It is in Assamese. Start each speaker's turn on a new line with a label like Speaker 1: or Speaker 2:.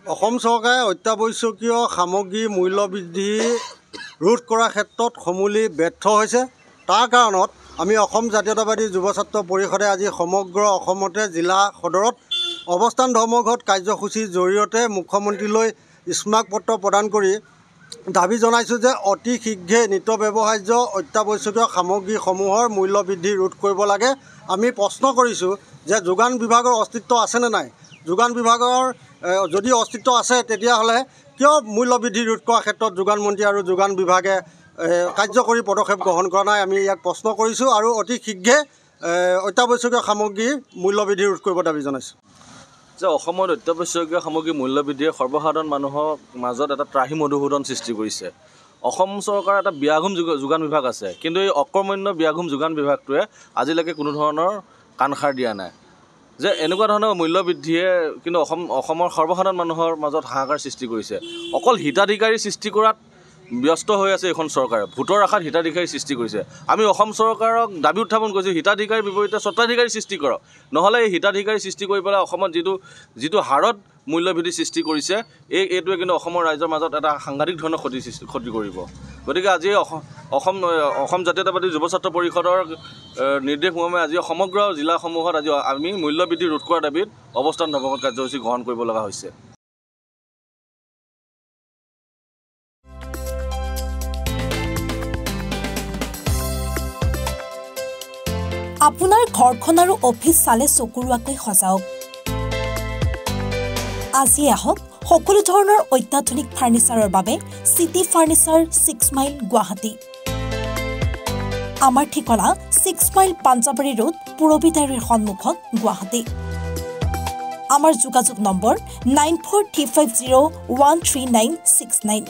Speaker 1: অসম চৰকাৰে অত্যাৱশ্যকীয় সামগ্ৰী মূল্য বৃদ্ধি ৰোধ কৰাৰ ক্ষেত্ৰত সমূলি ব্যৰ্থ হৈছে। তাৰ কাৰণত আমি অসম জাতীয়তাবাদী যুৱ ছাত্ৰ পৰিষদে আজি সমগ্ৰ অসমতে জিলা সদৰত অৱস্থান ধৰ্মঘট কাৰ্যসূচীৰ জৰিয়তে মুখ্যমন্ত্ৰীলৈ স্মাৰকপত্ৰ প্ৰদান কৰি দাবী জনাইছোঁ যে অতি শীঘ্ৰে নিত্য ব্যৱহাৰ্য অত্যাৱশ্যকীয় সামগ্ৰীসমূহৰ মূল্য বৃদ্ধি ৰোধ কৰিব লাগে। আমি প্ৰশ্ন কৰিছোঁ যে যোগান বিভাগৰ অস্তিত্ব আছেনে নাই? যোগান বিভাগৰ যদি অস্তিত্ব আছে তেতিয়াহ'লে কিয় মূল্য বৃদ্ধি ৰোধ কৰাৰ ক্ষেত্ৰত যোগান মন্ত্ৰী আৰু যোগান বিভাগে কাৰ্যকৰী পদক্ষেপ গ্ৰহণ কৰা নাই? আমি ইয়াক প্ৰশ্ন কৰিছোঁ আৰু অতি শীঘ্ৰে অত্যাৱশ্যকীয় সামগ্ৰীৰ মূল্য বৃদ্ধি ৰোধ কৰিব দাবী জনাইছোঁ।
Speaker 2: যে অসমত অত্যাৱশ্যকীয় সামগ্ৰী মূল্য বৃদ্ধিয়ে সৰ্বসাধাৰণ মানুহৰ মাজত এটা ত্ৰাহি মধুসূদন সৃষ্টি কৰিছে। অসম চৰকাৰৰ এটা ব্যাঘুম যোগান বিভাগ আছে, কিন্তু এই অকৰ্মণ্য ব্যাঘুম যোগান বিভাগটোৱে আজিলৈকে কোনো ধৰণৰ কাণসাৰ দিয়া নাই। যে এনেকুৱা ধৰণৰ মূল্য বৃদ্ধিয়ে কিন্তু অসমৰ সৰ্বসাধাৰণ মানুহৰ মাজত হাহাকাৰ সৃষ্টি কৰিছে। অকল হিতাধিকাৰী সৃষ্টি কৰাত ব্যস্ত হৈ আছে এইখন চৰকাৰে, ভোটৰ আশাত হিতাধিকাৰী সৃষ্টি কৰিছে। আমি অসম চৰকাৰক দাবী উত্থাপন কৰিছোঁ, হিতাধিকাৰীৰ বিপৰীতে স্বত্বাধিকাৰী সৃষ্টি কৰক। নহ'লে এই হিতাধিকাৰী সৃষ্টি কৰি পেলাই অসমত যিটো হাৰত মূল্যবৃদ্ধি সৃষ্টি কৰিছে এইটোৱে কিন্তু অসমৰ ৰাইজৰ মাজত এটা সাংঘাতিক ধৰণৰ ক্ষতি কৰিব। গতিকে আজি অসম জাতীয়তাবাদী যুৱ ছাত্ৰ পৰিষদৰ নিৰ্দেশ মৰ্মে আজি সমগ্ৰ জিলাসমূহত আজি আমি মূল্যবৃদ্ধি ৰোধ কৰাৰ দাবীত অৱস্থান ধৰ্মঘট কাৰ্যসূচী গ্ৰহণ কৰিব লগা হৈছে।
Speaker 3: আপোনাৰ ঘৰখন আৰু অফিচ চালে চকুৰোৱাকৈ সজাওক। আজি আহক সকলো ধৰণৰ অত্যাধুনিক ফাৰ্নিচাৰৰ বাবে চিটি ফাৰ্নিচাৰ 6 মাইল গুৱাহাটী। আমাৰ ঠিকনা 6 মাইল পাঞ্জাবাৰী ৰোড পুৰবিতাৰীৰ সন্মুখত গুৱাহাটী। আমাৰ যোগাযোগ নম্বৰ 9435013969।